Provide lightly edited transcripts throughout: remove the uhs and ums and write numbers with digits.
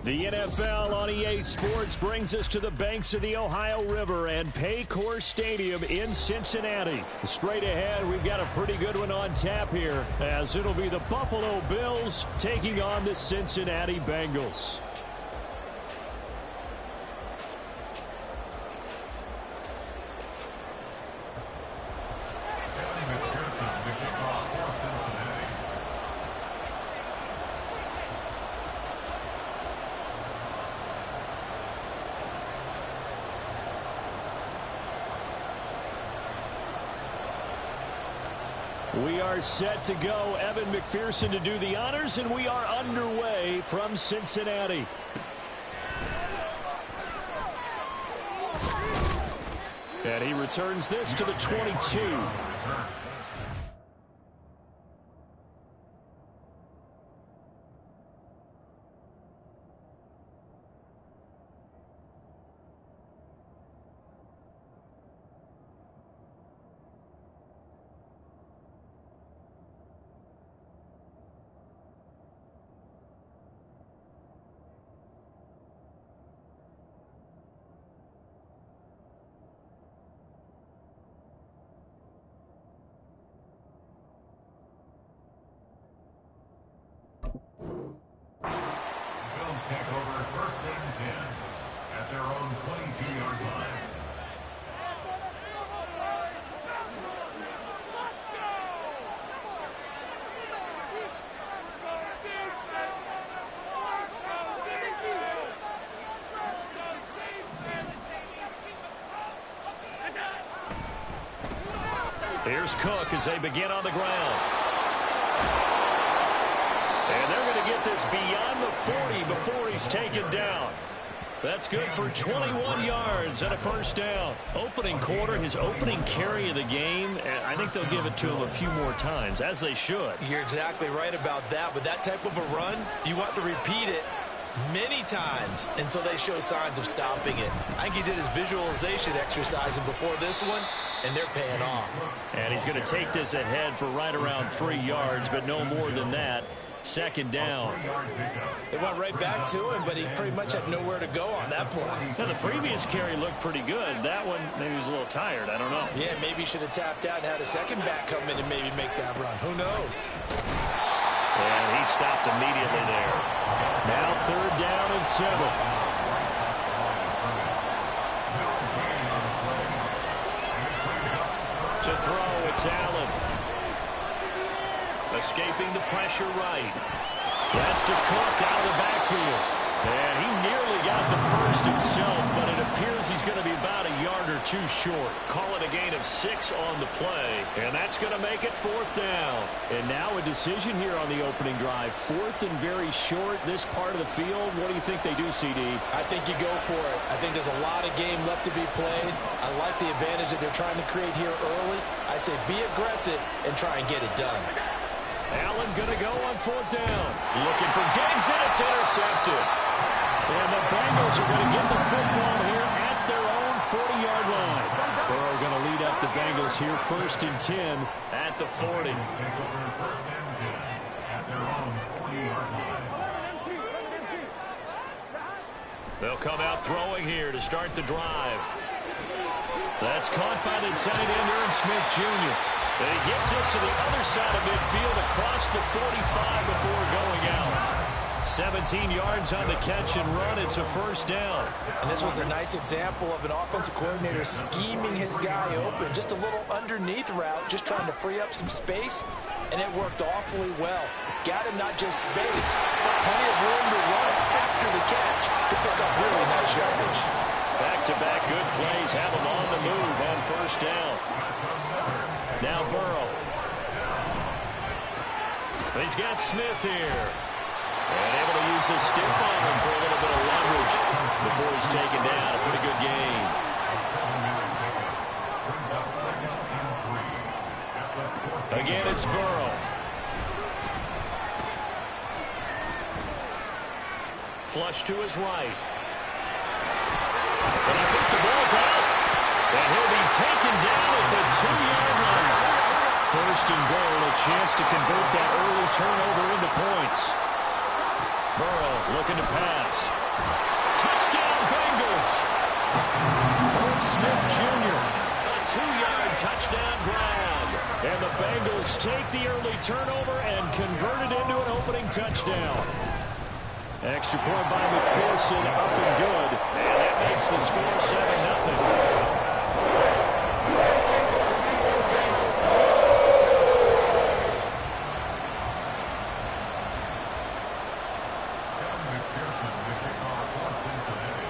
The NFL on EA Sports brings us to the banks of the Ohio River and Paycor Stadium in Cincinnati. Straight ahead, we've got a pretty good one on tap here, as it'll be the Buffalo Bills taking on the Cincinnati Bengals. We are set to go. Evan McPherson to do the honors, and we are underway from Cincinnati. And he returns this to the 22. Take over 1st and 10 at their own 22-yard line. Here's Cook as they begin on the ground. And they're going to get this beyond the 40 before he's taken down. That's good for 21 yards and a first down. Opening quarter, his opening carry of the game, and I think they'll give it to him a few more times, as they should. You're exactly right about that. With that type of a run, you want to repeat it many times until they show signs of stopping it. I think he did his visualization exercise before this one, and they're paying off. And he's going to take this ahead for right around 3 yards, but no more than that. Second down. They went right back to him, but he pretty much had nowhere to go on that play. Now, the previous carry looked pretty good. That one, maybe he was a little tired. I don't know. Yeah, maybe he should have tapped out and had a second back come in and maybe make that run. Who knows? And he stopped immediately there. Now 3rd down and 7. To throw, it's Allen. Escaping the pressure right. That's to Cook out of the backfield. And he nearly got the first himself, but it appears he's going to be about a yard or two short. Call it a gain of 6 on the play, and that's going to make it 4th down. And now a decision here on the opening drive. 4th and very short, this part of the field. What do you think they do, CD? I think you go for it. I think there's a lot of game left to be played. I like the advantage that they're trying to create here early. I say be aggressive and try and get it done. Allen going to go on 4th down. Looking for Diggs, and it's intercepted. And the Bengals are going to get the football here at their own 40-yard line. Burrow going to lead up the Bengals here 1st and 10 at the 40. They'll come out throwing here to start the drive. That's caught by the tight end, Aaron Smith Jr. And he gets us to the other side of midfield across the 45 before going out. 17 yards on the catch and run. It's a first down. And this was a nice example of an offensive coordinator scheming his guy open. Just a little underneath route, just trying to free up some space, and it worked awfully well. Got him not just space, but plenty of room to run after the catch to pick up really nice yardage. Back-to-back good plays have him on the move on first down. Now Burrow. He's got Smith here. And able to use his stiff arm for a little bit of leverage before he's taken down. A pretty good gain. Again, it's Burrow. Flush to his right. And I think the ball's out. And he'll be taken down at the 2-yard line. 1st and goal, a chance to convert that early turnover into points. Burrow looking to pass. Touchdown, Bengals. Irv Smith Jr. A 2-yard touchdown grab. And the Bengals take the early turnover and convert it into an opening touchdown. Extra point by McPherson, up and good. And that makes the score 7-0.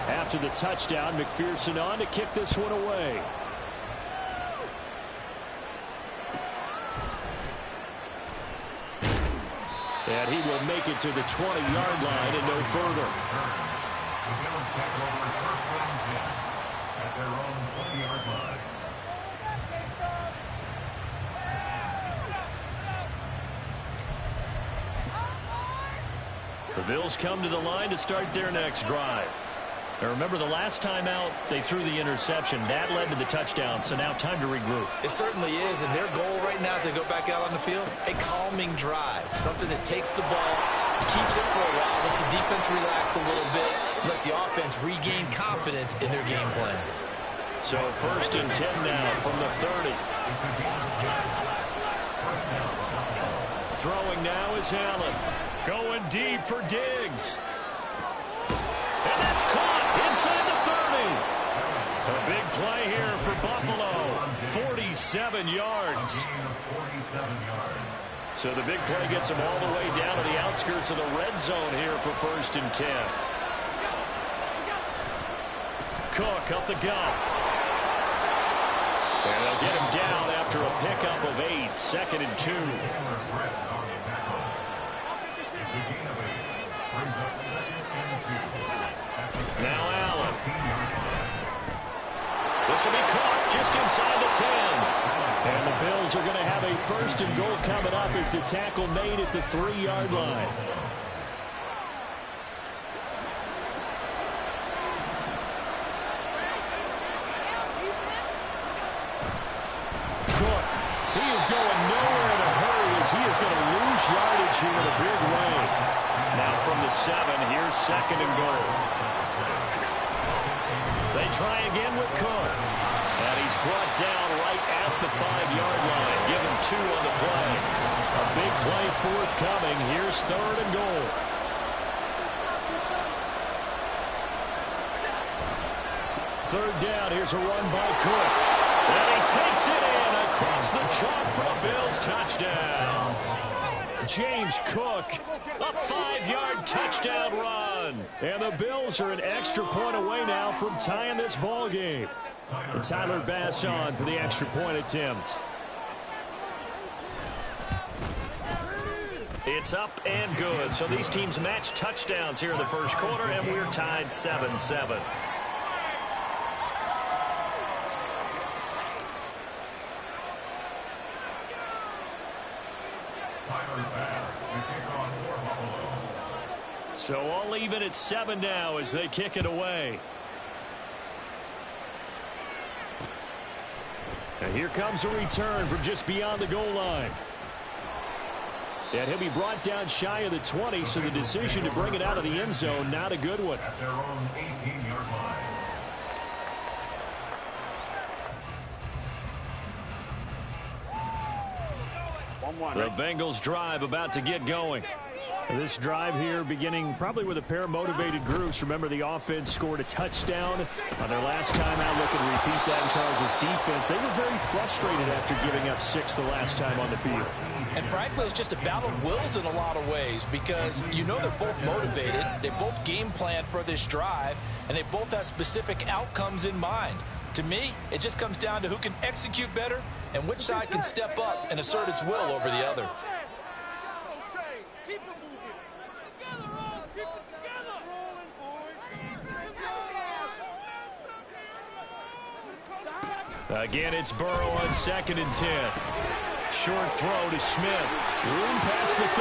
After the touchdown, McPherson on to kick this one away. And he will make it to the 20-yard line and no further. The Bills take over first and 10 at their own 20-yard line. The Bills come to the line to start their next drive. Now remember, the last time out, they threw the interception. That led to the touchdown, so now time to regroup. It certainly is, and their goal right now as they go back out on the field, a calming drive, something that takes the ball, keeps it for a while, lets the defense relax a little bit, lets the offense regain confidence in their game plan. So first and 10 now from the 30. Throwing now is Allen. Going deep for Diggs. And that's caught inside the 30. A big play here for Buffalo. 47 yards. So the big play gets them all the way down to the outskirts of the red zone here for first and 10. Cook up the gut. And they'll get him down after a pickup of 8. Second and 2. Now Allen. This will be caught just inside the 10. And the Bills are going to have a first and goal coming up as the tackle made at the 3-yard line. Cook. He is going nowhere in a hurry as he is going to lose yardage here in a big way. Now from the 7, here's second and goal. They try again with Cook. And he's brought down right at the 5-yard line. Give him 2 on the play. A big play forthcoming. Here's third and goal. Third down. Here's a run by Cook. And he takes it in across the chalk for a Bills touchdown. James Cook, a 5-yard touchdown run. And the Bills are an extra point away now from tying this ball game. And Tyler Bass on for the extra point attempt. It's up and good. So these teams match touchdowns here in the first quarter, and we're tied 7-7. So all even at 7 now as they kick it away. And here comes a return from just beyond the goal line. And he'll be brought down shy of the 20, so the decision to bring it out of the end zone, not a good one. At their own 18-yard line. The Bengals drive about to get going. This drive here beginning probably with a pair of motivated groups. Remember, the offense scored a touchdown on their last time out. Looking to repeat that in Charles' defense. They were very frustrated after giving up 6 the last time on the field. And frankly, it's just a battle of wills in a lot of ways because you know they're both motivated. They both game plan for this drive, and they both have specific outcomes in mind. To me, it just comes down to who can execute better and which side can step up and assert its will over the other. Again, it's Burrow on second and 10. Short throw to Smith. Room past the 35.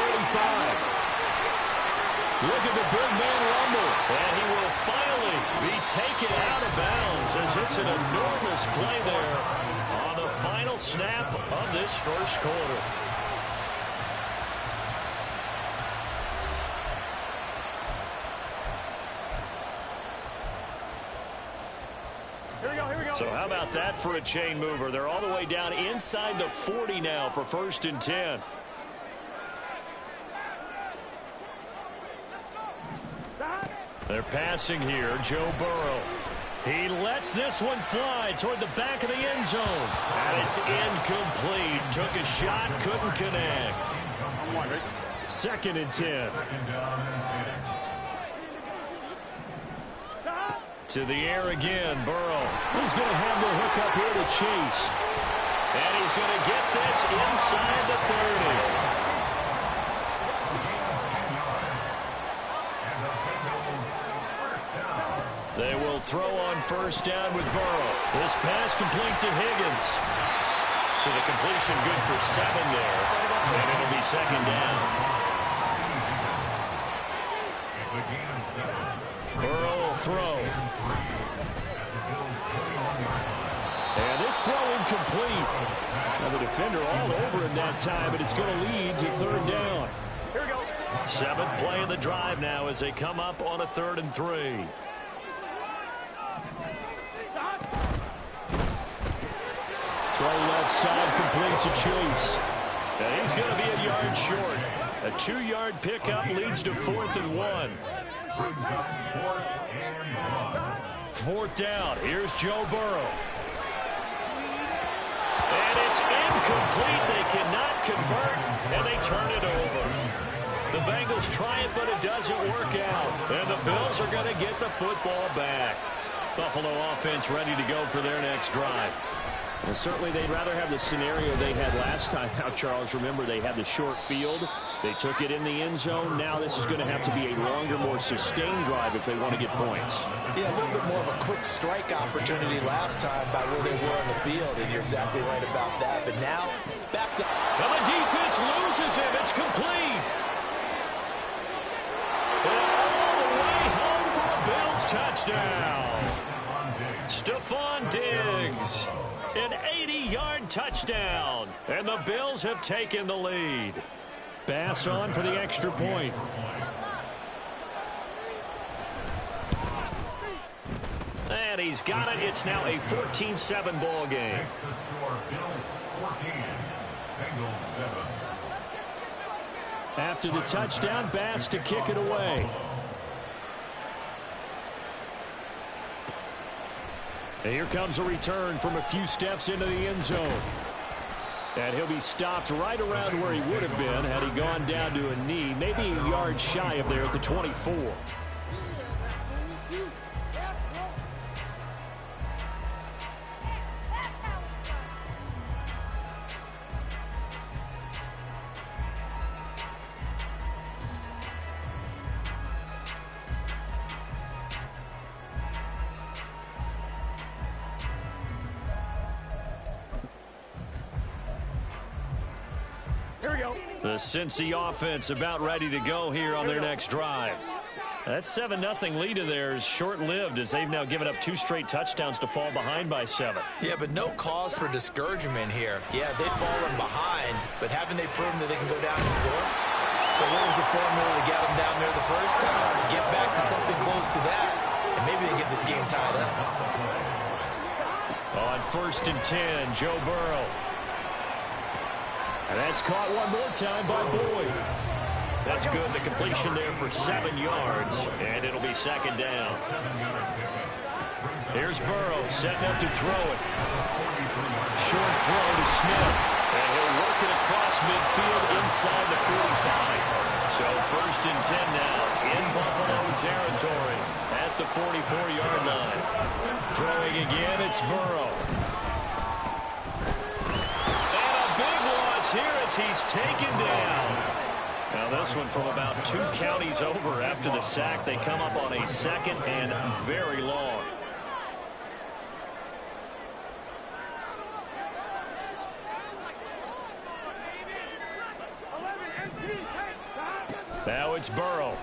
Look at the big man rumble. And he will finally be taken out of bounds as it's an enormous play there on the final snap of this first quarter. So how about that for a chain mover? They're all the way down inside the 40 now for 1st and 10. They're passing here. Joe Burrow. He lets this one fly toward the back of the end zone. And it's incomplete. Took a shot, couldn't connect. 2nd and 10. To the air again, Burrow. He's going to have the hook up here to Chase. And he's going to get this inside the 30. They will throw on 1st down with Burrow. This pass complete to Higgins. So the completion good for 7 there. And it'll be 2nd down. Burrow will throw. And this throw incomplete. Now the defender all over him that time, but it's going to lead to 3rd down. Here we go. 7th play of the drive now as they come up on a 3rd and 3. Throw left side complete to Chase. And he's going to be a yard short. A 2-yard pickup leads to 4th and 1. 4th down. Here's Joe Burrow. And it's incomplete. They cannot convert, and they turn it over. The Bengals try it, but it doesn't work out. And the Bills are going to get the football back. Buffalo offense ready to go for their next drive. Well, certainly they'd rather have the scenario they had last time out, Charles. Remember, they had the short field. They took it in the end zone. Now this is going to have to be a longer, more sustained drive if they want to get points. Yeah, a little bit more of a quick strike opportunity last time by where they were on the field, and you're exactly right about that. But now, back to... Well, the defense loses him. It's complete. And all the way home for a Bills touchdown. Stephon Diggs. An 80-yard touchdown. And the Bills have taken the lead. Bass on for the extra point. And he's got it. It's now a 14-7 ball game. Next the score, Bills 14, Bengals 7. After the touchdown, Bass to kick it away. And here comes a return from a few steps into the end zone. And he'll be stopped right around where he would have been had he gone down to a knee, maybe a yard shy of there at the 24. The Cincy offense about ready to go here on their next drive. That 7-0 lead of theirs short-lived as they've now given up 2 straight touchdowns to fall behind by 7. Yeah, but no cause for discouragement here. Yeah, they've fallen behind, but haven't they proven that they can go down and score? So what was the formula to get them down there the first time? Get back to something close to that, and maybe they get this game tied up. On 1st and 10, Joe Burrow. And that's caught one more time by Boyd. That's good. The completion there for 7 yards, and it'll be 2nd down. Here's Burrow setting up to throw it. Short throw to Smith, and he'll work it across midfield inside the 45. So 1st and 10 now in Buffalo territory at the 44-yard line. Throwing again, it's Burrow. Here as he's taken down. Now this one from about 2 counties over after the sack. They come up on a 2nd and very long. Now it's Burrow.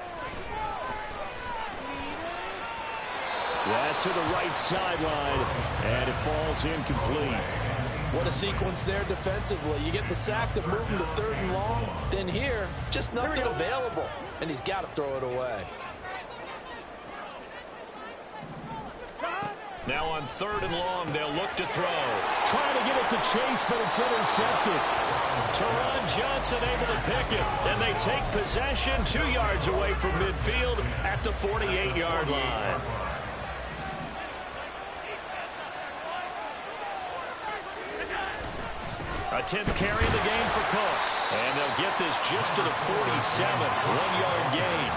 That's to the right sideline, and it falls incomplete. What a sequence there defensively. You get the sack to move him to 3rd and long. Then here, just nothing available. And he's got to throw it away. Now on 3rd and long, they'll look to throw. Trying to get it to Chase, but it's intercepted. Teron Johnson able to pick it, and they take possession 2 yards away from midfield at the 48-yard line. A 10th carry of the game for Cook. And they'll get this just to the 47, 1-yard gain.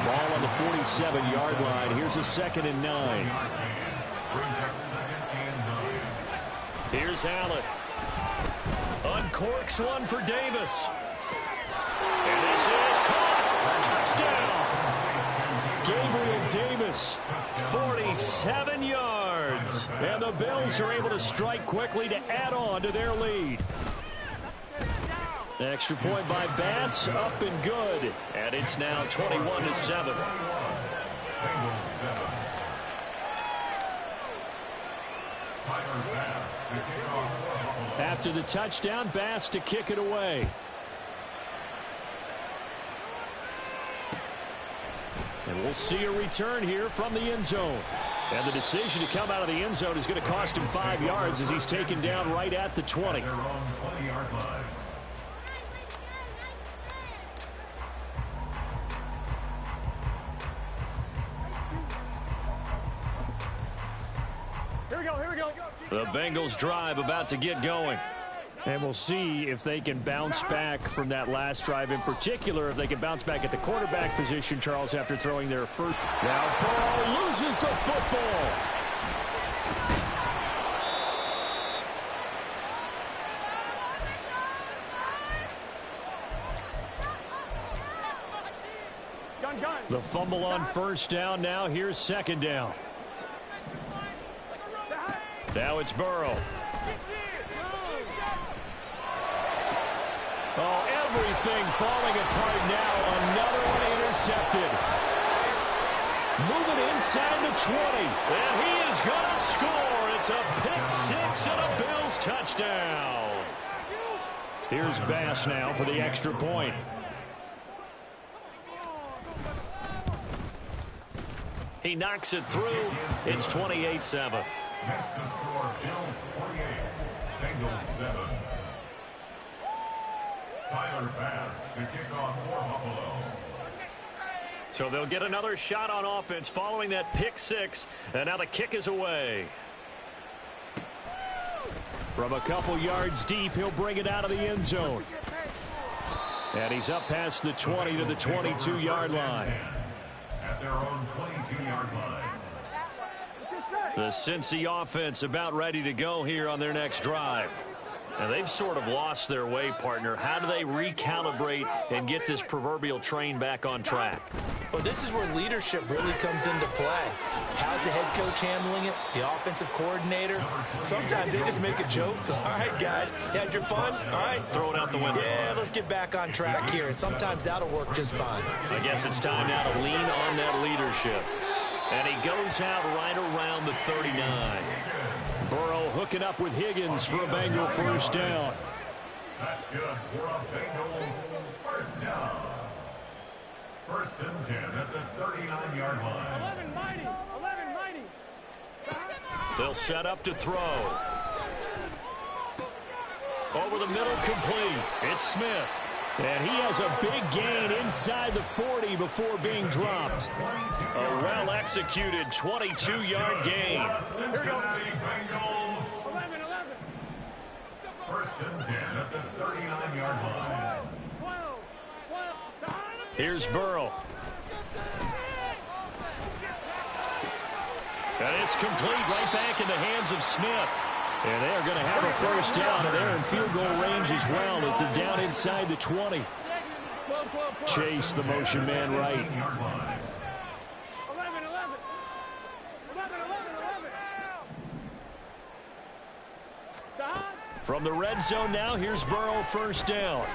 Ball on the 47-yard line. Here's a 2nd and 9. Here's Allen. Uncorks one for Davis. And this is caught. Touchdown. Gabriel Davis, 47 yards. And the Bills are able to strike quickly to add on to their lead. Extra point by Bass, up and good. And it's now 21-7. After the touchdown, Bass to kick it away. And we'll see a return here from the end zone. And the decision to come out of the end zone is going to cost him 5 yards as he's taken down right at the 20. The Bengals drive about to get going. And we'll see if they can bounce back from that last drive. In particular, if they can bounce back at the quarterback position, Charles, after throwing their first. Now Burrow loses the football. The fumble on 1st down. Now here's 2nd down. Now it's Burrow. Oh, everything falling apart now. Another one intercepted. Moving inside the 20. And he is going to score. It's a pick 6 and a Bills touchdown. Here's Bass now for the extra point. He knocks it through. It's 28-7. Next to score, Bills 48, Bengals 7. Tyler Bass to kick off for Buffalo. So they'll get another shot on offense following that pick 6, and now the kick is away. From a couple yards deep, he'll bring it out of the end zone. And he's up past the 20 to the 22-yard line. At their own 22-yard line. The Cincy offense about ready to go here on their next drive. And they've sort of lost their way, partner. How do they recalibrate and get this proverbial train back on track? Well, this is where leadership really comes into play. How's the head coach handling it? The offensive coordinator? Sometimes they just make a joke. All right, guys, you had your fun? All right. Throw it out the window. Yeah, let's get back on track here. And sometimes that'll work just fine. I guess it's time now to lean on that leadership. And he goes out right around the 39. Burrow hooking up with Higgins for a Bengal 1st down. That's good for a Bengals 1st down. 1st and 10 at the 39-yard line. 11 mighty. They'll set up to throw. Over the middle, complete. It's Smith. And he has a big gain inside the 40 before being dropped. A well-executed 22-yard gain. Cincinnati Bengals. 11. 1st and 10 at the 39-yard line. 12. Here's Burrow. And it's complete right back in the hands of Smith. And they're going to have a 1st down, and they're in field goal range as well as they're down inside the 20. Chase, the motion man, right. 11. From the red zone now, here's Burrow, 1st down.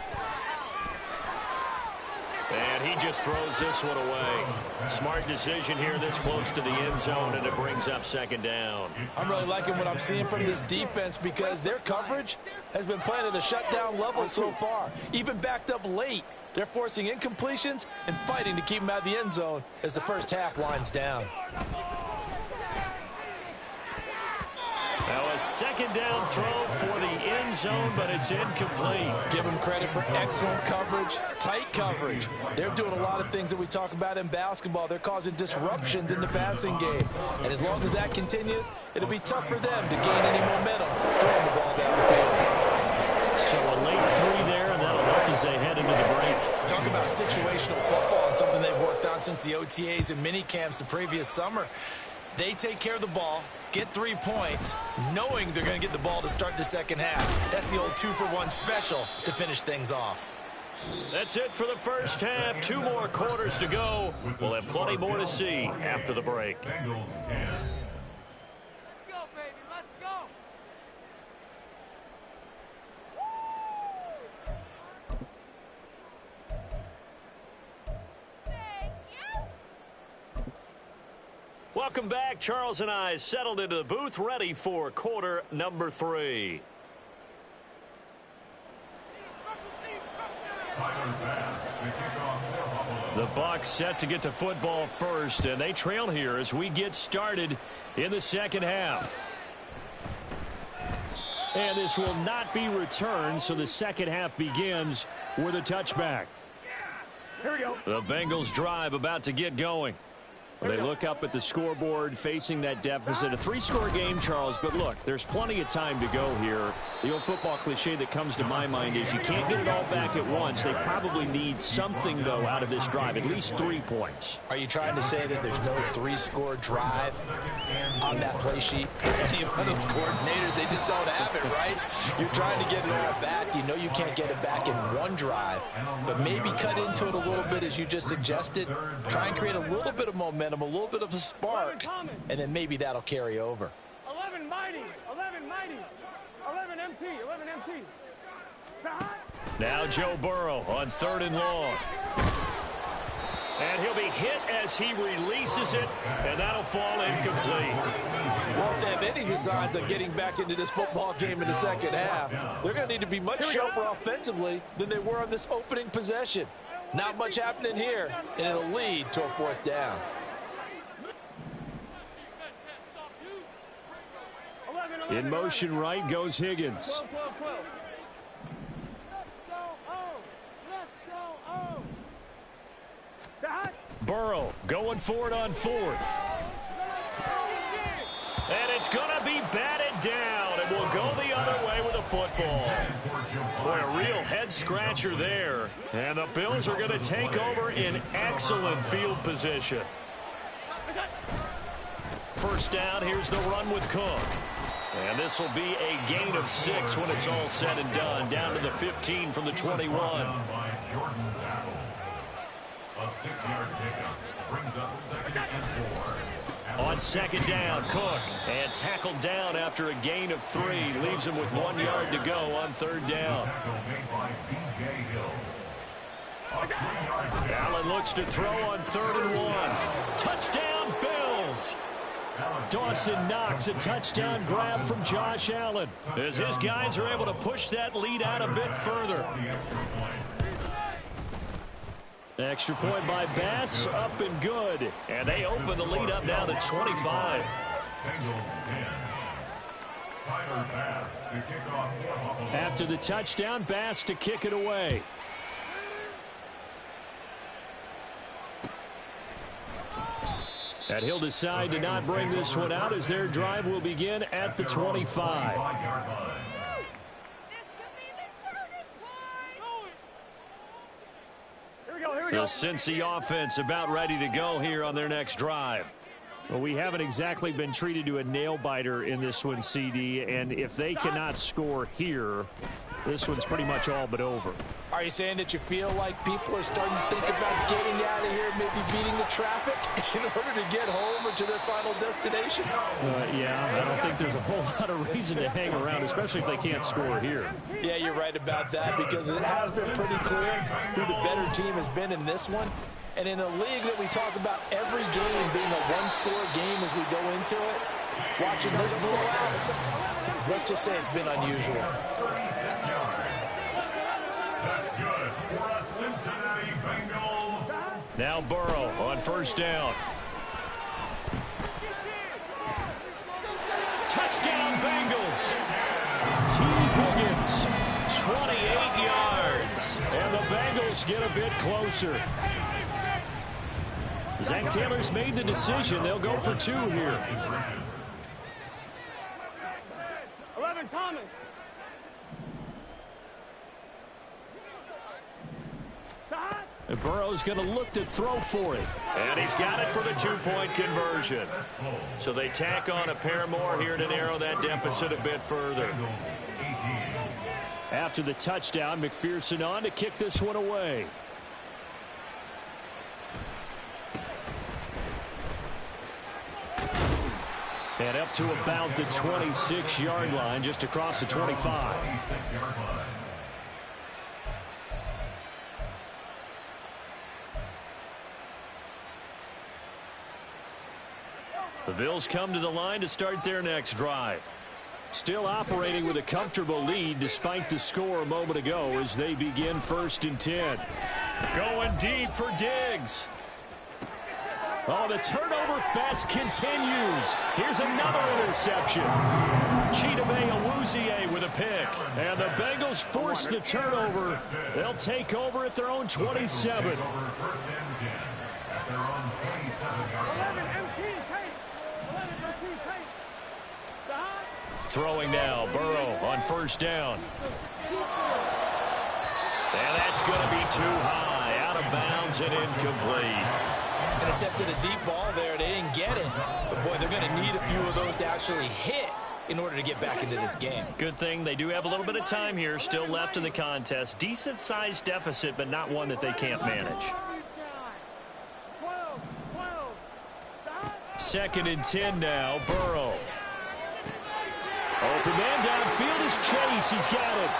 And he just throws this one away. Smart decision here this close to the end zone, and it brings up 2nd down. I'm really liking what I'm seeing from this defense because their coverage has been playing at a shutdown level so far. Even backed up late, they're forcing incompletions and fighting to keep them out of the end zone as the first half winds down. a second down throw for the end zone, but it's incomplete. Give them credit for excellent coverage, tight coverage. They're doing a lot of things that we talk about in basketball. They're causing disruptions in the passing game. And as long as that continues, it'll be tough for them to gain any momentum throwing the ball downfield. So a late 3 there, and that'll help as they head into the break. Talk about situational football and something they've worked on since the OTAs and mini camps the previous summer. They take care of the ball, get 3 points, knowing they're going to get the ball to start the second half. That's the old 2-for-1 special to finish things off. That's it for the first half. 2 more quarters to go. We'll have plenty more to see after the break. Bengals 10. Welcome back. Charles and I settled into the booth, ready for quarter number 3. The Bucs set to get the football first, and they trail here as we get started in the second half. And this will not be returned, so the second half begins with a touchback. Here we go. The Bengals drive about to get going. They look up at the scoreboard, facing that deficit. A 3-score game, Charles, but look, there's plenty of time to go here. The old football cliche that comes to my mind is you can't get it all back at once. They probably need something, though, out of this drive, at least 3 points. Are you trying to say that there's no 3-score drive on that play sheet for any of those coordinators? They just don't have it, right? You're trying to get it all back. You know you can't get it back in one drive, but maybe cut into it a little bit as you just suggested. Try and create a little bit of momentum, a little bit of a spark, and then maybe that'll carry over. 11 mighty, 11 mighty, 11 MT, 11 MT. Now Joe Burrow on 3rd and long. And he'll be hit as he releases it, and that'll fall incomplete. Well, if they have any designs on getting back into this football game in the second half, they're going to need to be much sharper offensively than they were on this opening possession. Not much happening here, and it'll lead to a 4th down. In motion right goes Higgins. 12, 12, 12. Burrow going for it on 4th. And it's going to be batted down, and we'll go the other way with the football. Boy, a real head-scratcher there. And the Bills are going to take over in excellent field position. First down, here's the run with Cook. And this will be a gain of 6 when it's all said and done. Down to the 15 from the 21. A 6-yard pickup brings up 2nd and 4. On 2nd down, Cook. And tackled down after a gain of 3. Leaves him with 1 yard to go on 3rd down. Allen looks to throw on 3rd and 1. Touchdown, Bills! Dawson Knox, a touchdown grab from Josh Allen, as his guys are able to push that lead out a bit further. Extra point by Bass, up and good. And they open the lead up now to 25. After the touchdown, Bass to kick it away. And he'll decide to not bring this one out as their drive will begin at the 25. The Cincy offense about ready to go here on their next drive. Well, we haven't exactly been treated to a nail-biter in this one, CD, and if they cannot score here, this one's pretty much all but over. Are you saying that you feel like people are starting to think about getting out of here, maybe beating the traffic in order to get home or to their final destination? Yeah, I don't think there's a whole lot of reason to hang around, especially if they can't score here. Yeah, you're right about that, because it has been pretty clear who the better team has been in this one. And in a league that we talk about every game being a one-score game as we go into it, watching this blowout, let's just say it's been unusual. That's good for a Cincinnati Bengals. Now Burrow on 1st down. Touchdown, Bengals. T. Higgins, 28 yards. And the Bengals get a bit closer. Zach Taylor's made the decision. They'll go for 2 here. 11, Thomas. And Burrow's going to look to throw for it. And he's got it for the 2-point conversion. So they tack on a pair more here to narrow that deficit a bit further. After the touchdown, McPherson on to kick this one away. And up to about the 26-yard line, just across the 25. The Bills come to the line to start their next drive. Still operating with a comfortable lead despite the score a moment ago as they begin 1st and 10. Going deep for Diggs. Oh, the turnover fest continues. Here's another interception. Chidobe Awuzie with a pick. And the Bengals force the turnover. They'll take over at their own 27. 11 MT tape. 11 MT tape. Throwing now, Burrow on 1st down. And that's going to be too high, out of bounds and incomplete. And attempted a deep ball there. They didn't get it. But, boy, they're going to need a few of those to actually hit in order to get back into this game. Good thing they do have a little bit of time here still left in the contest. Decent-sized deficit, but not one that they can't manage. 2nd and 10 now, Burrow. Open man downfield is Chase. He's got it.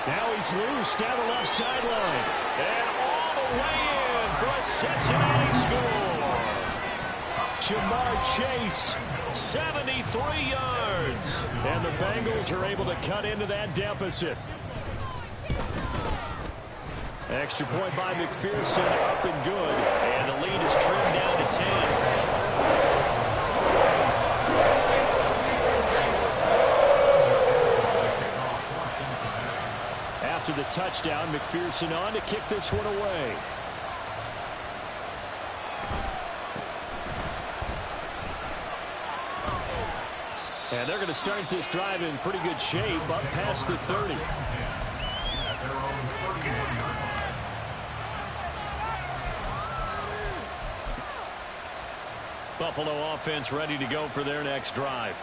Now he's loose down the left sideline. And all the way in for a Cincinnati score. Jamar Chase, 73 yards. And the Bengals are able to cut into that deficit. Extra point by McPherson, up and good. And the lead is trimmed down to 10. After the touchdown, McPherson on to kick this one away. And they're going to start this drive in pretty good shape, up past the 30. Buffalo offense ready to go for their next drive.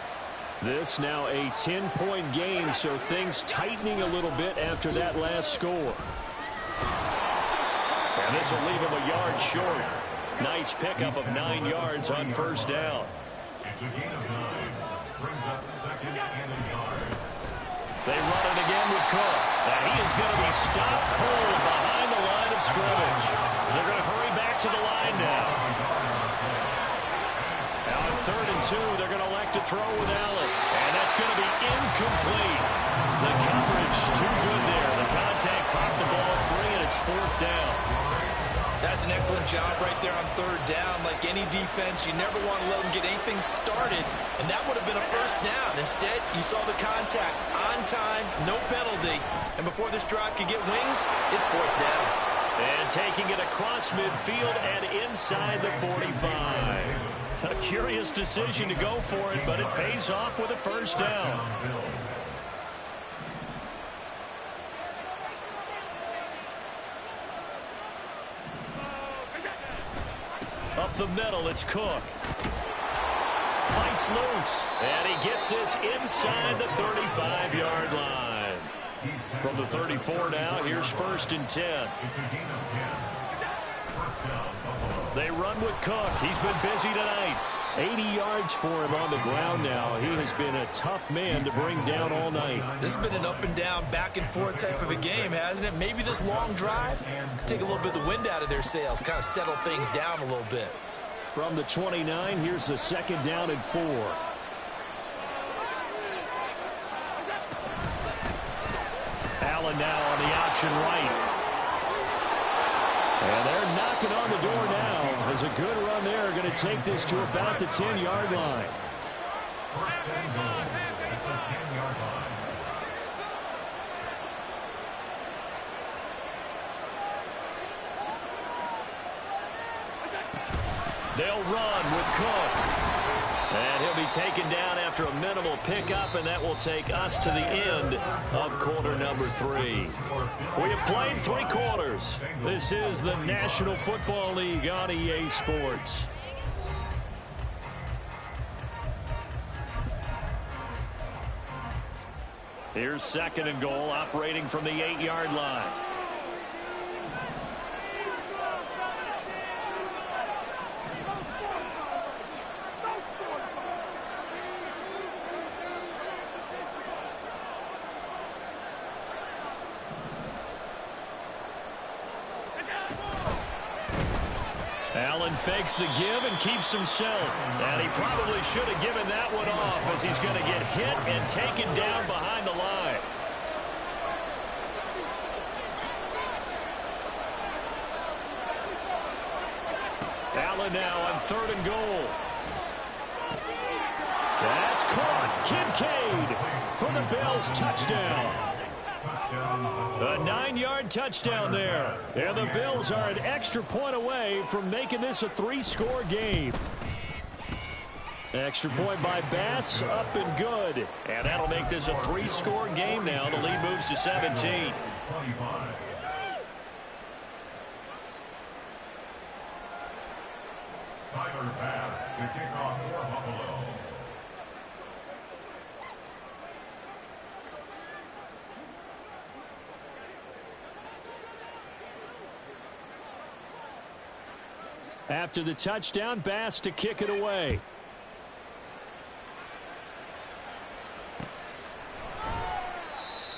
This now a 10-point game, so things tightening a little bit after that last score. And this will leave them a yard short. Nice pickup of 9 yards on 1st down. It's a gain of 9. Brings up 2nd and a yard. They run it again with Cook. And he is going to be stopped cold behind the line of scrimmage. They're going to hurry back to the line now. Now on 3rd and 2, they're going to elect to throw with Allen. And that's going to be incomplete. The coverage too good there. The contact popped the ball free, and it's 4th down. That's an excellent job right there on 3rd down. Like any defense, you never want to let them get anything started, and that would have been a 1st down. Instead, you saw the contact on time, no penalty, and before this drive could get wings, it's 4th down. And taking it across midfield and inside the 45. A curious decision to go for it, but it pays off with a 1st down. Up the middle, it's Cook. Fights loose, and he gets this inside the 35-yard line. From the 34 now, here's 1st and 10. They run with Cook. He's been busy tonight. 80 yards for him on the ground now. He has been a tough man to bring down all night. This has been an up-and-down, back-and-forth type of a game, hasn't it? Maybe this long drive could take a little bit of the wind out of their sails, kind of settle things down a little bit. From the 29, here's the 2nd down and 4. Allen now on the option right. And they're knocking on the door now. As a good run there, going to take this to about the 10-yard line. First and goal at the 10-yard line. They'll run with Cook. And he'll be taken down after a minimal pickup, and that will take us to the end of quarter number 3. We have played 3 quarters. This is the National Football League on EA Sports. Here's second and goal, operating from the 8-yard line. Allen fakes the give and keeps himself. And he probably should have given that one off, as he's going to get hit and taken down behind the line. Allen now on third and goal. That's caught. Kincaid for the Bills touchdown. A 9-yard touchdown there. And the Bills are an extra point away from making this a 3-score game. Extra point by Bass, up and good. And that'll make this a 3-score game now. The lead moves to 17. Tyler Bass to kick off for Buffalo. After the touchdown, Bass to kick it away.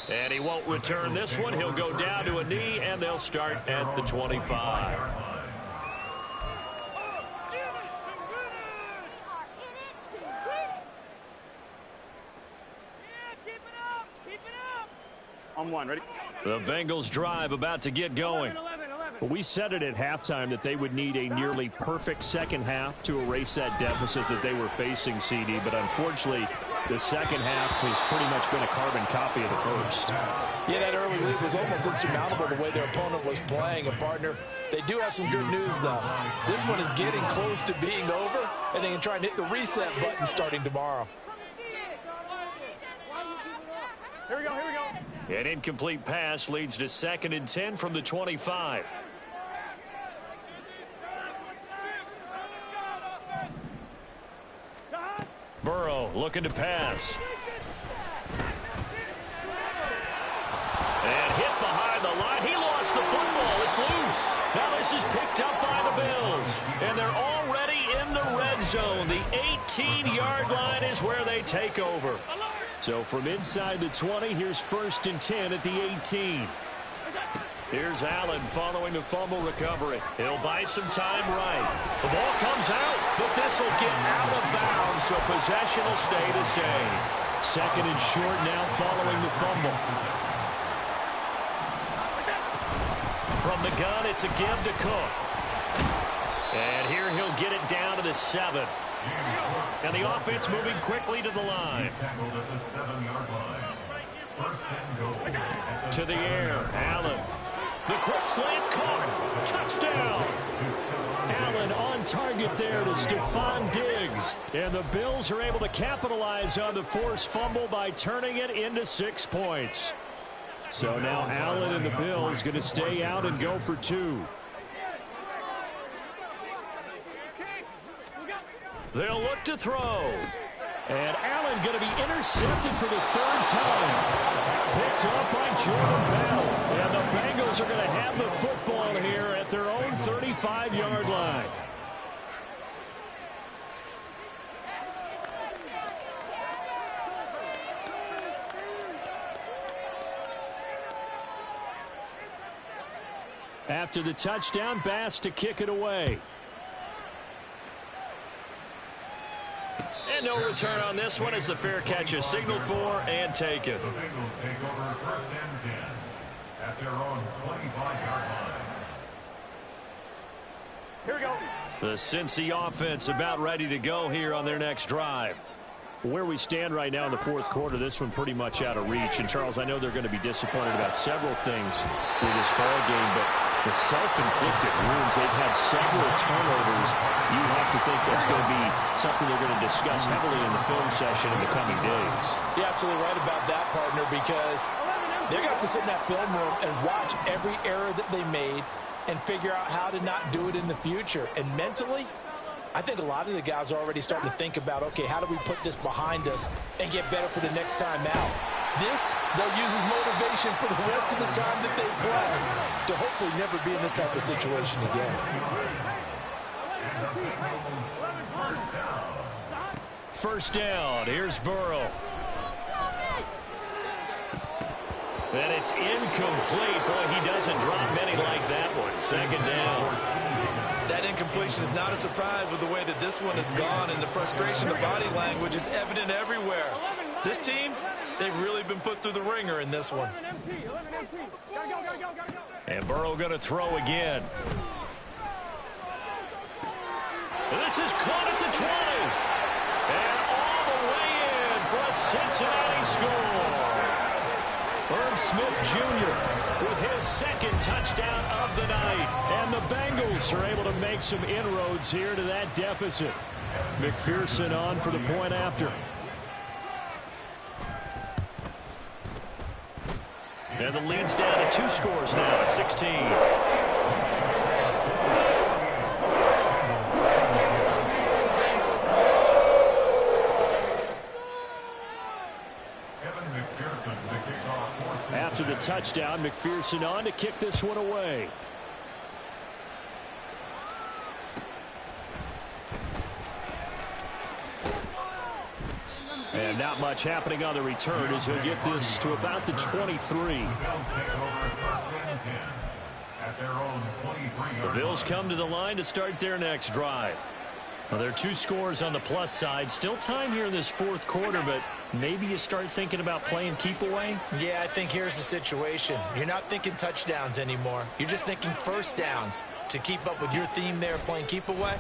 And he won't return this one. He'll go down to a knee, and they'll start at the 25. On one, ready? The Bengals drive about to get going. 11. We said it at halftime that they would need a nearly perfect second half to erase that deficit that they were facing, CD. But unfortunately, the second half has pretty much been a carbon copy of the first. Yeah, that early lead was almost insurmountable the way their opponent was playing. And, partner, they do have some good news, though. This one is getting close to being over, and they can try and hit the reset button starting tomorrow. Here we go. An incomplete pass leads to 2nd and 10 from the 25. Burrow looking to pass. And hit behind the line. He lost the football. It's loose. Now this is picked up by the Bills. And they're already in the red zone. The 18-yard line is where they take over. So from inside the 20, here's 1st and 10 at the 18. Here's Allen following the fumble recovery. He'll buy some time right. The ball comes out, but this will get out of bounds, so possession will stay the same. 2nd and short now following the fumble. From the gun, it's a give to Cook. And here he'll get it down to the 7. And the offense moving quickly to the line. To the air, Allen. The quick slant caught. Touchdown. Allen on target there to Stephon Diggs. And the Bills are able to capitalize on the forced fumble by turning it into 6 points. So now Allen and the Bills going to stay out and go for 2. They'll look to throw. And Allen going to be intercepted for the 3rd time. Picked up by Jordan Bell. And the Bengals are going to have the football here at their own 35-yard line. After the touchdown, Bass to kick it away. And no return on this one as the fair catch is signaled for and taken. The Bengals take over 1st and 10 at their own 25-yard line. Here we go. The Cincy offense about ready to go here on their next drive. Where we stand right now in the fourth quarter, this one pretty much out of reach. And, Charles, I know they're going to be disappointed about several things with this ball game, but the self-inflicted wounds, they've had several turnovers. You have to think that's going to be something they're going to discuss heavily in the film session in the coming days. You're absolutely right about that, partner, because they're going to have to sit in that film room and watch every error that they made and figure out how to not do it in the future. And mentally, I think a lot of the guys are already starting to think about, okay, how do we put this behind us and get better for the next time out? This, they'll use as motivation for the rest of the time that they play to hopefully never be in this type of situation again. First down. Here's Burrow. And it's incomplete. Boy, he doesn't drop many like that one. Second down. That incompletion is not a surprise with the way that this one has gone, and the frustration of body language is evident everywhere. This team, they've really been put through the ringer in this one. And Burrow going to throw again. This is caught at the 20. And all the way in for a Cincinnati score. Irv Smith Jr. with his second touchdown of the night. And the Bengals are able to make some inroads here to that deficit. McPherson on for the point after. And the lead's down to 2 scores now at 16. After the touchdown, McPherson on to kick this one away. And not much happening on the return as he'll get this to about the 23. The Bills come to the line to start their next drive. Well, there are 2 scores on the plus side. Still time here in this fourth quarter, but maybe you start thinking about playing keep away? Yeah, I think here's the situation. You're not thinking touchdowns anymore. You're just thinking first downs. To keep up with your theme there, playing keep away,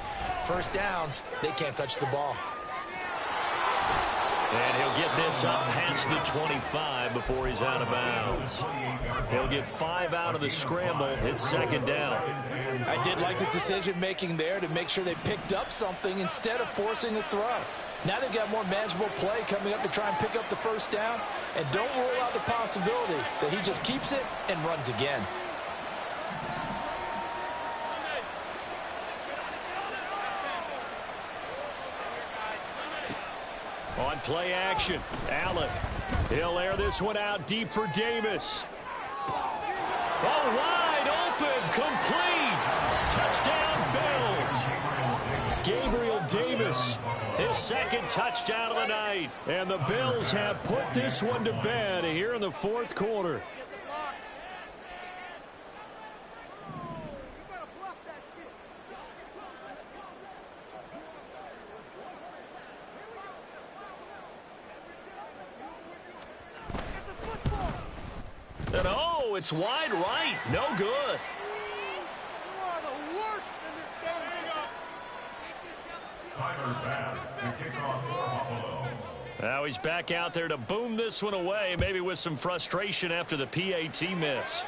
first downs, they can't touch the ball. And he'll get this up past the 25 before he's out of bounds. He'll get 5 out of the scramble. It's second down. I did like his decision-making there to make sure they picked up something instead of forcing a throw. Now they've got more manageable play coming up to try and pick up the first down. And don't rule out the possibility that he just keeps it and runs again. On play action, Allen. He'll air this one out deep for Davis. Oh, wide open, complete. Touchdown, Bills. Gabriel Davis, his second touchdown of the night. And the Bills have put this one to bed here in the fourth quarter. And oh, it's wide right. No good. You are the worst in this game. Tyler Bass, the kickoff for Buffalo. Now he's back out there to boom this one away, maybe with some frustration after the PAT miss.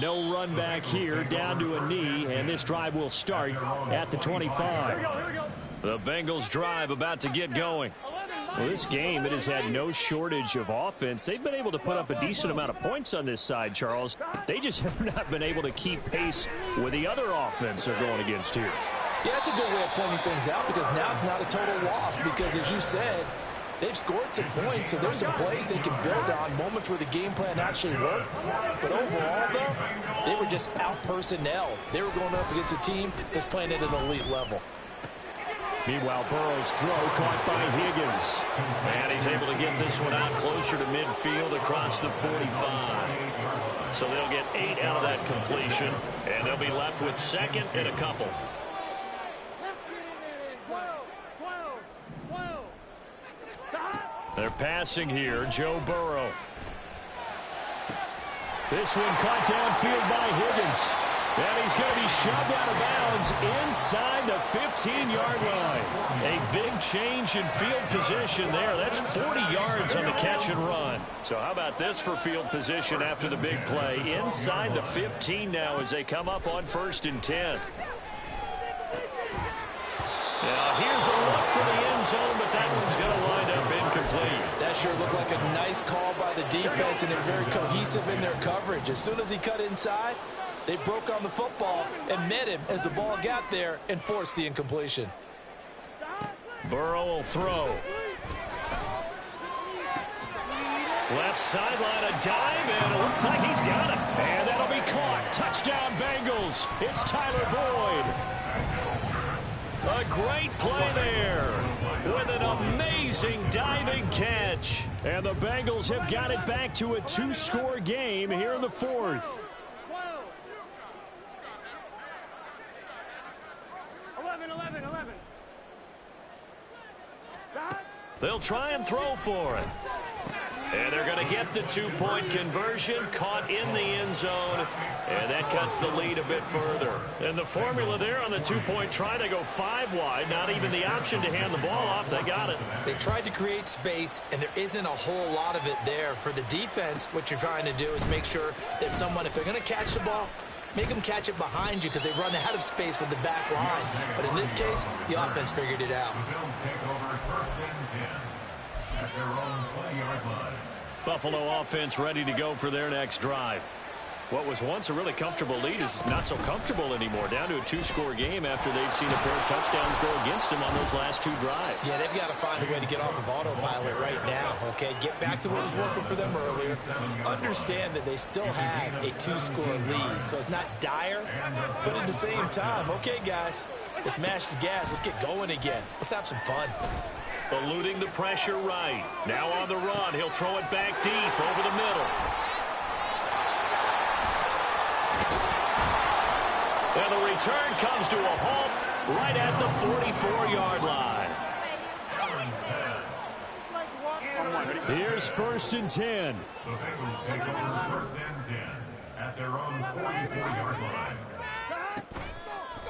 No run back here, down to a knee, and this drive will start at the 25. The Bengals drive about to get going. Well, this game, it has had no shortage of offense. They've been able to put up a decent amount of points on this side, Charles. They just have not been able to keep pace with the other offense they're going against here. Yeah, that's a good way of pointing things out because now it's not a total loss because, as you said, they've scored some points, so there's some plays they can build on, moments where the game plan actually worked. But overall, though, they were just out-personnel. They were going up against a team that's playing at an elite level. Meanwhile, Burrow's throw caught by Higgins. And he's able to get this one out closer to midfield across the 45. So they'll get 8 out of that completion, and they'll be left with second and a couple. They're passing here, Joe Burrow. This one caught downfield by Higgins. And he's going to be shoved out of bounds inside the 15-yard line. A big change in field position there. That's 40 yards on the catch and run. So how about this for field position after the big play? Inside the 15 now as they come up on 1st and 10. Now here's a look for the end zone, but that one's going to wind up incomplete. That sure looked like a nice call by the defense, and they're very cohesive in their coverage. As soon as he cut inside, they broke on the football and met him as the ball got there and forced the incompletion. Burrow will throw. Left sideline, a dive, and it looks like he's got it. And that'll be caught. Touchdown, Bengals. It's Tyler Boyd. A great play there with an amazing diving catch. And the Bengals have got it back to a 2-score game here in the 4th. 11. They'll try and throw for it. And they're going to get the 2-point conversion, caught in the end zone, and that cuts the lead a bit further. And the formula there on the 2-point try to go 5 wide, not even the option to hand the ball off. They got it. They tried to create space, and there isn't a whole lot of it there. For the defense, what you're trying to do is make sure that if they're going to catch the ball, make them catch it behind you because they run out of space with the back line. But in this case, the offense figured it out. The Bills take over 1st and 10 at their own 20-yard line. Buffalo offense ready to go for their next drive. What was once a really comfortable lead is not so comfortable anymore. Down to a 2-score game after they've seen a pair of touchdowns go against them on those last 2 drives. Yeah, they've got to find a way to get off of autopilot right now, okay? Get back to what was working for them earlier. Understand that they still have a 2-score lead, so it's not dire, but at the same time, okay, guys, let's mash the gas. Let's get going again. Let's have some fun. Eluding the pressure right. Now on the run. He'll throw it back deep over the middle. And the return comes to a halt right at the 44-yard line. Here's 1st and 10. The Bengals take over 1st and 10 at their own 44-yard line.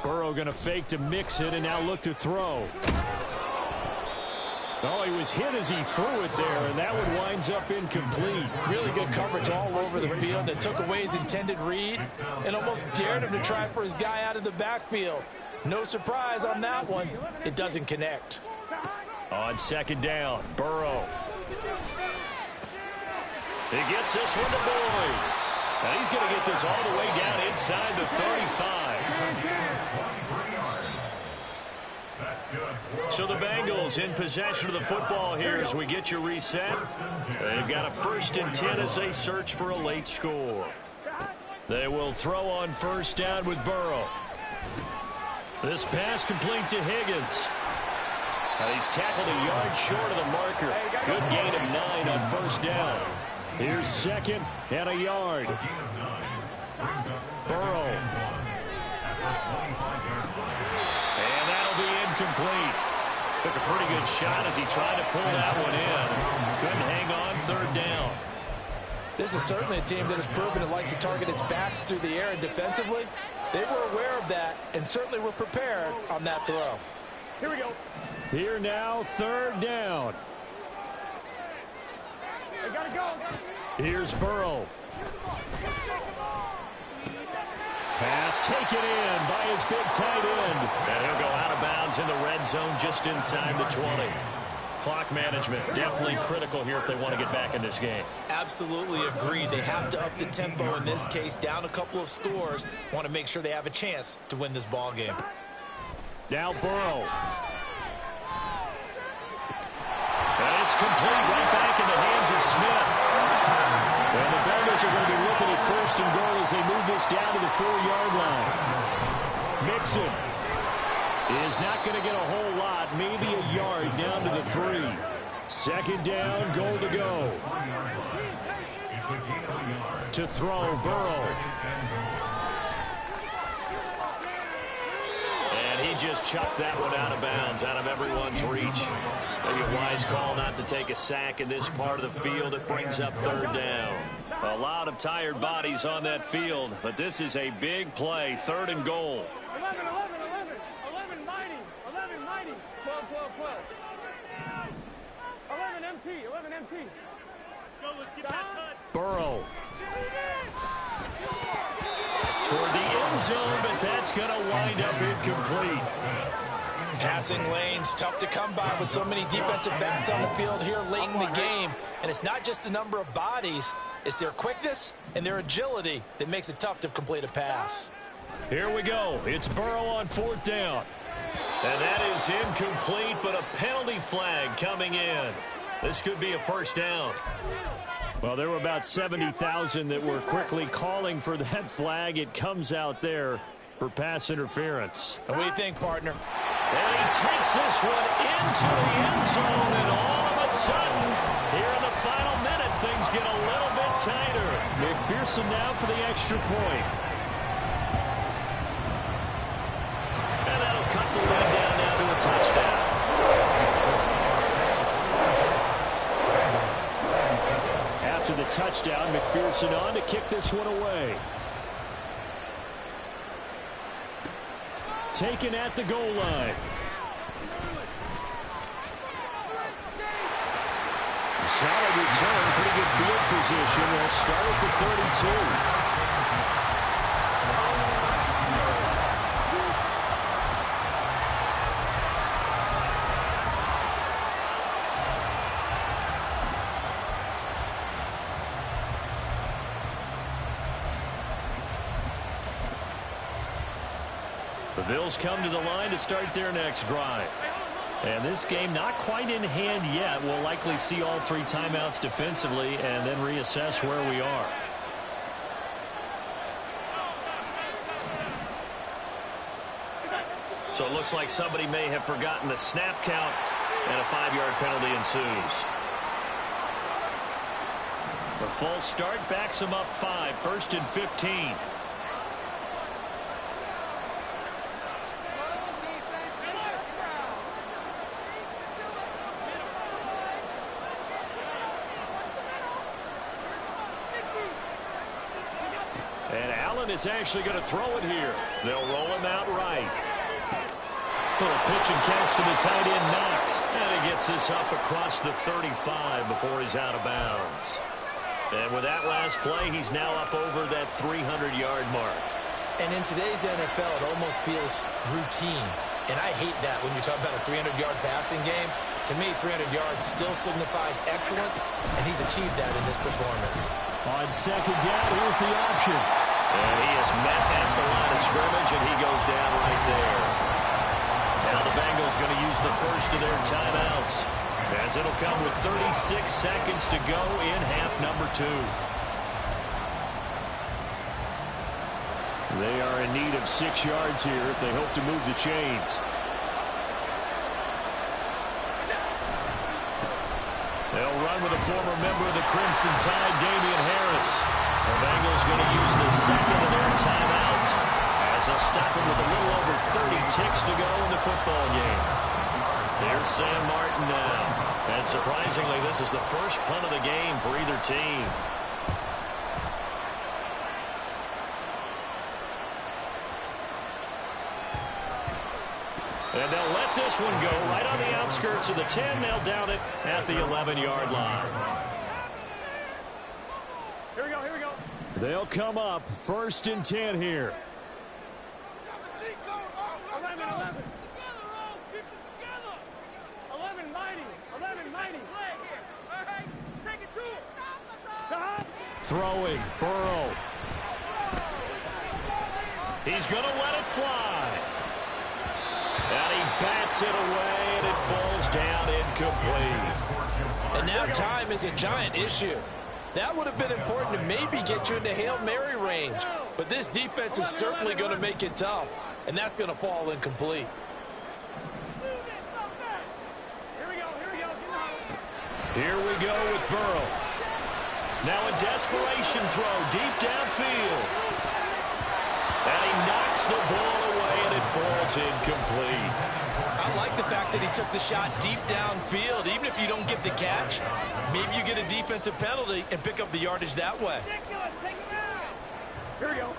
Burrow going to fake to mix it and now look to throw. Oh, he was hit as he threw it there, and that one winds up incomplete. Really good coverage all over the field that took away his intended read and almost dared him to try for his guy out of the backfield. No surprise on that one. It doesn't connect. On 2nd down, Burrow. He gets this one to Boyd. And he's going to get this all the way down inside the 35. So the Bengals in possession of the football here as we get you reset. They've got a 1st and 10 as they search for a late score. They will throw on 1st down with Burrow. This pass complete to Higgins. And he's tackled a yard short of the marker. Good gain of 9 on 1st down. Here's 2nd and a yard. Burrow. And that'll be incomplete. Took a pretty good shot as he tried to pull that one in. Couldn't hang on 3rd down. This is certainly a team that has proven it likes to target its backs through the air, and defensively, they were aware of that and certainly were prepared on that throw. Here we go. Here now, 3rd down. They gotta go. Here's Burrow. Pass taken in by his big tight end. And he'll go out of bounds in the red zone just inside the 20. Clock management definitely critical here if they want to get back in this game. Absolutely agreed. They have to up the tempo in this case, down a couple of scores. Want to make sure they have a chance to win this ball game. Now Burrow. And it's complete right back in the hands of Smith. And the Bengals are going to be looking at 1st and goal as they move this down to the 4-yard line. Mixon is not going to get a whole lot, maybe a yard down to the 3. 2nd down, goal to go. To throw, Burrow. And he just chucked that one out of bounds, out of everyone's reach. Maybe a wise call not to take a sack in this part of the field. It brings up 3rd down. A lot of tired bodies on that field, but this is a big play, 3rd and goal. 11, 11, 11, 11 mighty, 11 mighty, 12, 12, 12. 11 MT, 11 MT. Let's go, let's get that touch. Burrow. Toward the end zone, but that's going to wind up incomplete. Passing lanes, tough to come by with so many defensive backs on the field here late in the game. And it's not just the number of bodies, it's their quickness and their agility that makes it tough to complete a pass. Here we go. It's Burrow on 4th down. And that is incomplete, but a penalty flag coming in. This could be a 1st down. Well, there were about 70,000 that were quickly calling for that flag. It comes out there for pass interference. What do you think, partner? And he takes this one into the end zone, and all of a sudden, here in the final minute, things get a little bit tighter. McPherson now for the extra point. And that'll cut the lead down now to a touchdown. After the touchdown, McPherson on to kick this one away. Taken at the goal line. Solid return, pretty good field position. They'll start at the 32. The Bills come to the line to start their next drive. And this game not quite in hand yet. We'll likely see all 3 timeouts defensively and then reassess where we are. So it looks like somebody may have forgotten the snap count, and a 5-yard penalty ensues. The false start backs them up 5, 1st and 15. And Allen is actually going to throw it here. They'll roll him out right. Little pitch and catch to the tight end, Knox. And he gets this up across the 35 before he's out of bounds. And with that last play, he's now up over that 300-yard mark. And in today's NFL, it almost feels routine. And I hate that when you talk about a 300-yard passing game. To me, 300 yards still signifies excellence, and he's achieved that in this performance. On 2nd down, here's the option. And he is met at the line of scrimmage, and he goes down right there. Now the Bengals going to use the first of their timeouts, as it'll come with 36 seconds to go in half number 2. They are in need of 6 yards here if they hope to move the chains. They'll run with a former member of the Crimson Tide, Damian Harris. The Bengals going to use the second of their timeouts as they'll stop him with a little over 30 ticks to go in the football game. Here's Sam Martin now. And surprisingly, this is the first punt of the game for either team. And they'll let this one go right on the outskirts of the 10. They'll down it at the 11-yard line. Here we go, here we go. They'll come up 1st and 10 here. 11, 11. 11 mighty, 11 mighty. Take it to him. Throwing, Burrow. He's going to let it fly. And he bats it away, and it falls down incomplete. And now time is a giant issue. That would have been important to maybe get you into Hail Mary range. But this defense is certainly going to make it tough, and that's going to fall incomplete. Here we go with Burrow. Now a desperation throw deep downfield. And he knocks the ball away, and it falls falls incomplete. I like the fact that he took the shot deep downfield. Even if you don't get the catch, maybe you get a defensive penalty and pick up the yardage that way. Here we go.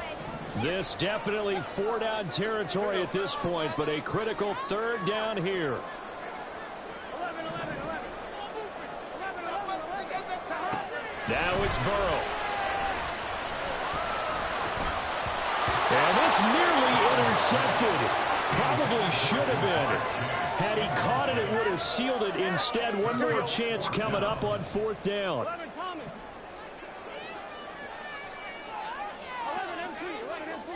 This definitely 4-down territory at this point, but a critical 3rd down here. 11, 11, 11. 11, 11, 11. Now it's Burrow. And this nearly intercepted. Probably should have been. Had he caught it, it would have sealed it. Instead, one more chance coming up on 4th down. 11, Thomas. 11, MT. 11, MT.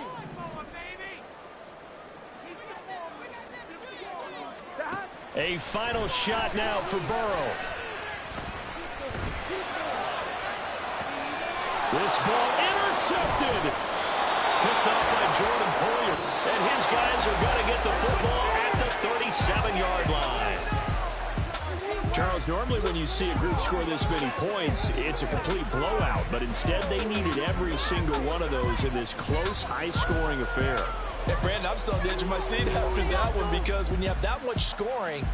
A final shot now for Burrow. This ball intercepted. Picked off by Jordan Poyer. And his guys are going to get the football at the 37-yard line. Charles, normally when you see a group score this many points, it's a complete blowout. But instead, they needed every single one of those in this close, high-scoring affair. Hey, Brandon, I'm still on the edge of my seat after that one, because when you have that much scoring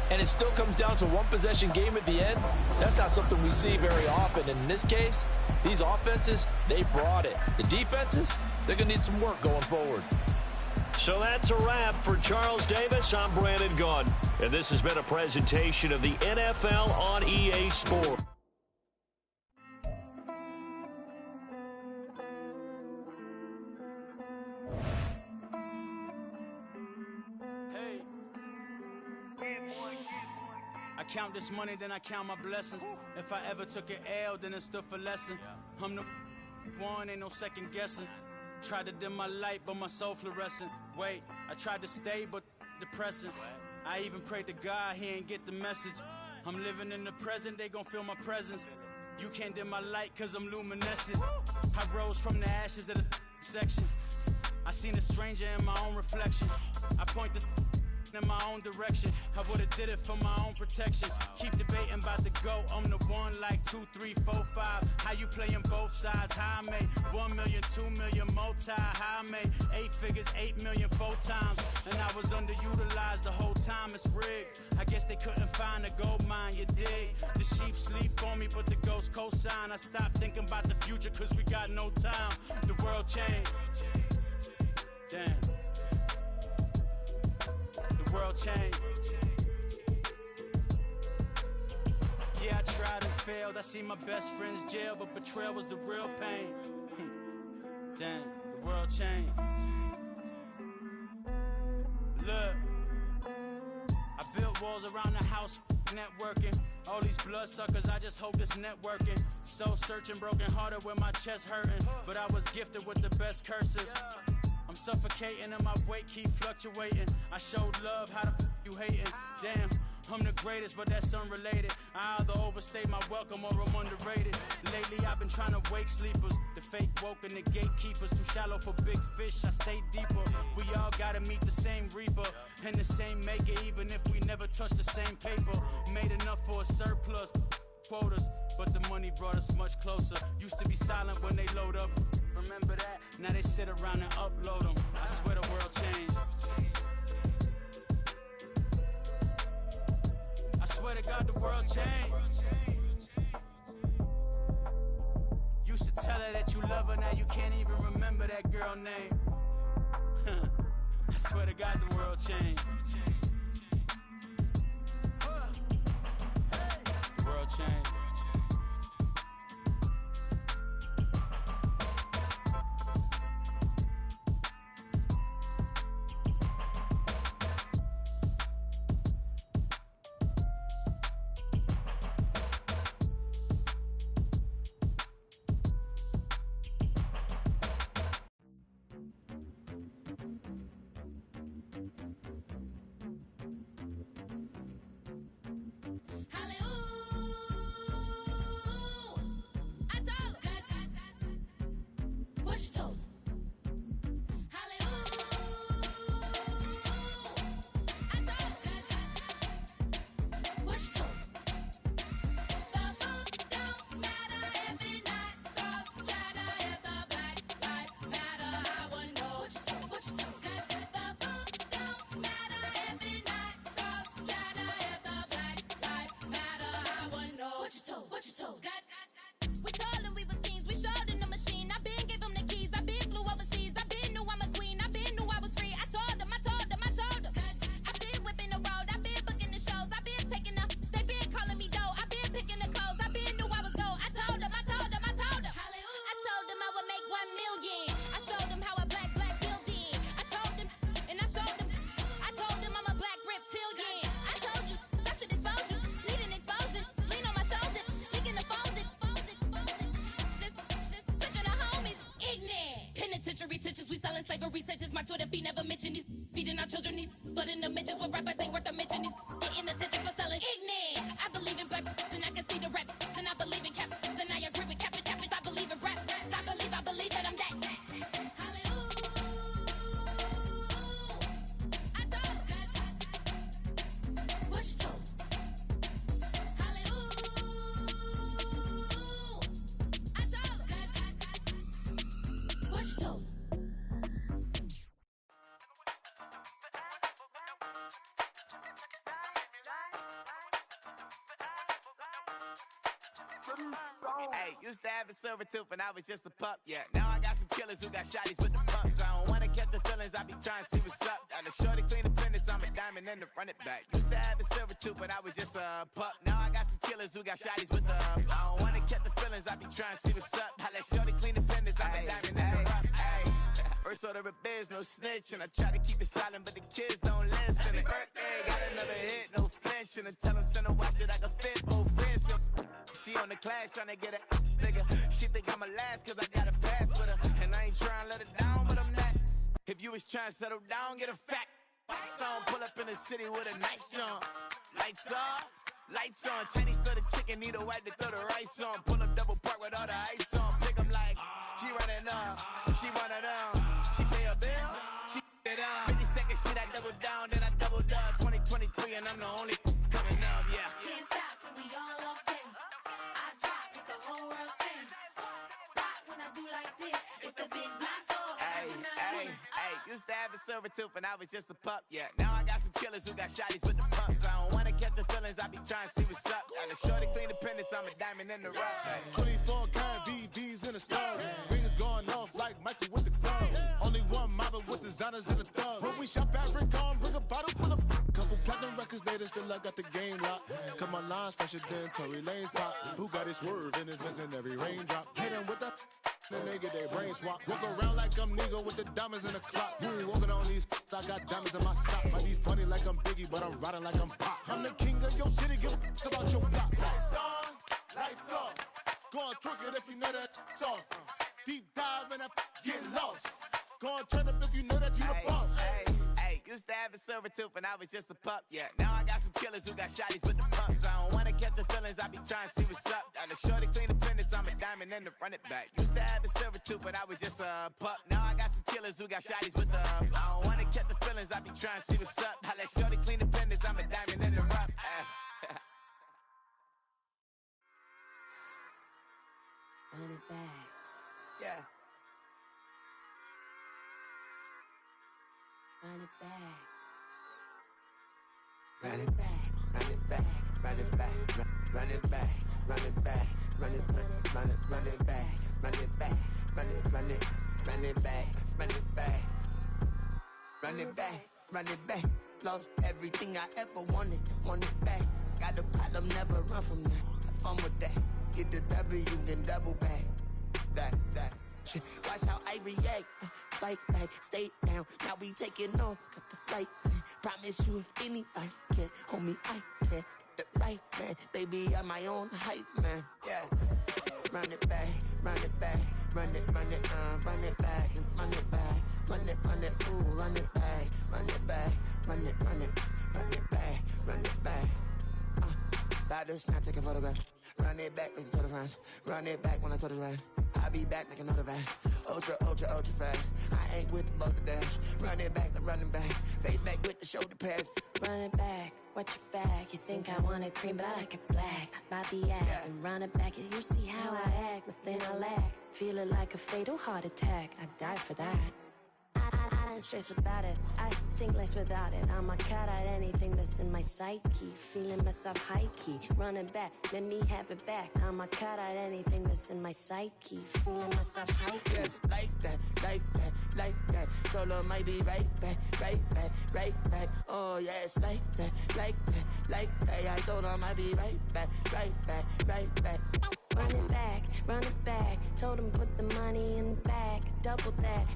and it still comes down to a one-possession game at the end, that's not something we see very often. And in this case, these offenses, they brought it. The defenses, they're going to need some work going forward. So that's a wrap for Charles Davis. I'm Brandon Gunn, and this has been a presentation of the NFL on EA Sports. Hey, I count this money, then I count my blessings. If I ever took an L, then it stood for lesson. I'm the one, ain't no second guessing. Tried to dim my light, but my soul fluorescent. Wait, I tried to stay, but depressing. I even prayed to God, he ain't get the message. I'm living in the present, they gon' feel my presence. You can't dim my light, cause I'm luminescent. I rose from the ashes of the section. I seen a stranger in my own reflection. I point the in my own direction. I would've did it for my own protection. Keep debating about the GOAT. I'm the one like 2, 3, 4, 5. How you playing both sides? How I made 1 million, 2 million, multi. How I made 8 figures, 8 million 4 times. And I was underutilized the whole time. It's rigged. I guess they couldn't find a gold mine, you dig? The sheep sleep on me, but the ghost cosign. I stopped thinking about the future cause we got no time. The world changed. Damn. The world changed. Yeah, I tried and failed. I see my best friends jail, but betrayal was the real pain. Damn, the world changed. Look, I built walls around the house, networking. All these bloodsuckers, I just hope this networking. Soul searching, broken hearted with my chest hurting. But I was gifted with the best curses. I'm suffocating and my weight keep fluctuating. I showed love, how the you hating? Damn, I'm the greatest, but that's unrelated. I either overstay my welcome or I'm underrated. Lately I've been trying to wake sleepers. The fake woke and the gatekeepers. Too shallow for big fish, I stay deeper. We all gotta meet the same reaper and the same maker, even if we never touch the same paper. Made enough for a surplus quotas, but the money brought us much closer. Used to be silent when they load up. Remember that? Now they sit around and upload them. I swear the world changed. I swear to God the world changed. Used to tell her that you love her, now you can't even remember that girl name. I swear to God the world changed. The world changed. selling slavery such as my Twitter feed never mention these feeding our children these but in the mentions with rappers ain't worth a mention these getting attention for selling ignorant. I believe in black and I can see the rap and I believe in cap and I agree with cap and I believe in rap. I believe that I'm that. Hey, used to have a silver tooth and I was just a pup, yeah. Now I got some killers who got shotties with the pumps. I don't wanna catch the feelings, I be trying to see what's up. Got a shorty clean the finish, I'm a diamond and to run it back. Used to have a silver tooth but I was just a pup. Now I got some killers who got shotties with the I don't wanna catch the feelings, I be trying to see what's up. I let shorty clean the finish, I'm a diamond and to run. First order of biz, no snitch, and I try to keep it silent, but the kids don't listen. Happy birthday, got another hit, no flinch, and I tell them send a watch that I can fit both wrists. She on the class trying to get a nigga. She think I'm a last cause I got a pass with her, and I ain't trying to let her down, but I'm not. If you was trying to settle down, get a fact. Song pull up in the city with a nice jump. Lights off, lights on. Chinese throw the chicken, need a wipe to throw the rice on. Pull up double park with all the ice on. Pick them like, she running up, she one of them. She pay her bill, she it up. 52nd Street, I double down, then I double up. 2023, and I'm the only coming up, yeah. Can't stop till we all locked in. I drop with the whole world spin. Rock when I do like this, it's the big black dog. Hey, used to have a silver tooth and I was just a pup, yeah. Now I got some killers who got shotties with the pumps. I don't wanna catch the feelings, I be trying to see what's up. Got a shorty clean the pendants, I'm a diamond in the rough. 24 karat VVs in the stars. Ringers going off like Michael with the club. Only one mobbing with designers in the thugs. When we shop at Rick on, bring a bottle full of couple platinum records later, still I got the game locked. Cause my lines fresher than Tory Lane's pop. Who got his swerve and is missing every raindrop. Hit 'em with the then they get their brain swap. Walk around like I'm nigga with the diamonds in the clock. You ain't walking on these, I got diamonds in my socks. Might be funny like I'm Biggie, but I'm riding like I'm Pop. I'm the king of your city, give a about your block. Lights on, lights off. Go on, twerk it if you know that off. Deep dive and get lost. Go on, turn up if you know that you the boss. Hey, used to have a silver tooth and I was just a pup, yeah. Now I got some killers who got shotties with the pumps. I don't wanna catch the feelings, I be trying to see what's up. Got a shorty clean the pendants, I'm a diamond and to run it back. Used to have a silver tooth, but I was just a pup. Now I got some killers who got shotties with the I don't wanna catch the feelings, I be trying to see what's up. I let shorty clean the pendants, I'm a diamond and to run. Run it back. Yeah. Run it back. Run it back, run it back, run it back, run it back, run it back, run it back, run it back, run it back, run it back, run it back, run it back, run it back. Lost everything I ever wanted, want it back. Got a problem, never run from that. Have fun with that. Get the W, then double back. That. Shit. Watch how I react. Fight back, stay down. Now we taking off, got the flight. Promise you if anybody can, homie, I can. Get it right, man. Baby, I'm my own hype, man. Yeah. Run it back, run it back, run it back, run it back, run it back, ooh, run it back, run it back, run it back, run it back. About to snap, take a photograph. Run it back, make it to the friends. Run it back when I told it right. I'll be back, make another back. Ultra fast. I ain't with the boat to dash. Run it back, running back. Face back with the shoulder pads. Run it back, watch your back. You think I want it cream, but I like it black. Not by the act. And run it back, you see how I act. Nothing I lack. Feel it like a fatal heart attack. I'd die for that. I don't stress about it. I think less without it. I'ma cut out anything that's in my psyche. Feeling myself high key. Running back, let me have it back. I'ma cut out anything that's in my psyche. Feeling myself high key. Yes, like that. Told her might be right back. Oh yes, like that. I told her might be right back. Run it back. Told him put the money in the bag. Double that.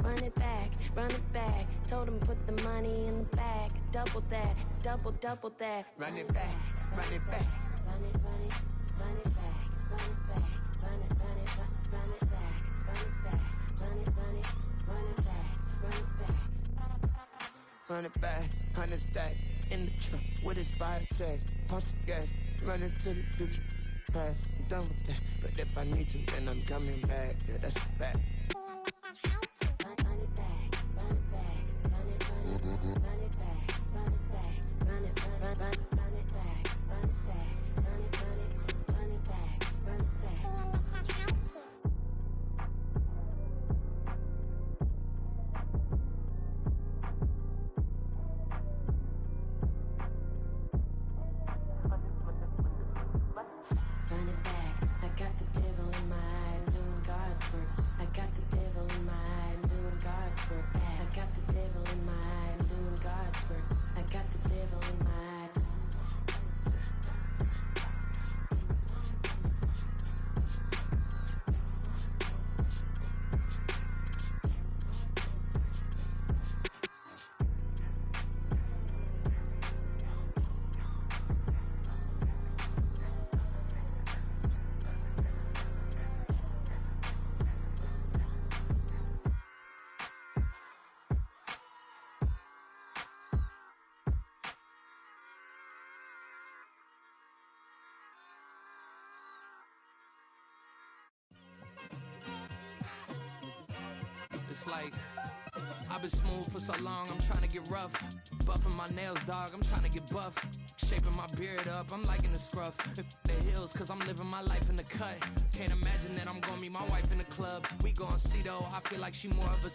Run it back. Told him put the money in the bag. Double that. Double that. Run it back. Run it back. Run it back. Run it back. Run it back. Run it back. Run it back. Run it back, 100 stack in the truck with expired tag. Punch the gas, run into the future, past. I'm done with that, but if I need to, then I'm coming back. Yeah, that's a fact. It's like, I've been smooth for so long, I'm trying to get rough. Buffing my nails, dog, I'm trying to get buff. Shaping my beard up, I'm liking the scruff. The hills, cause I'm living my life in the cut. Can't imagine that I'm gonna meet my wife in the club. We gon' see though, I feel like she more of a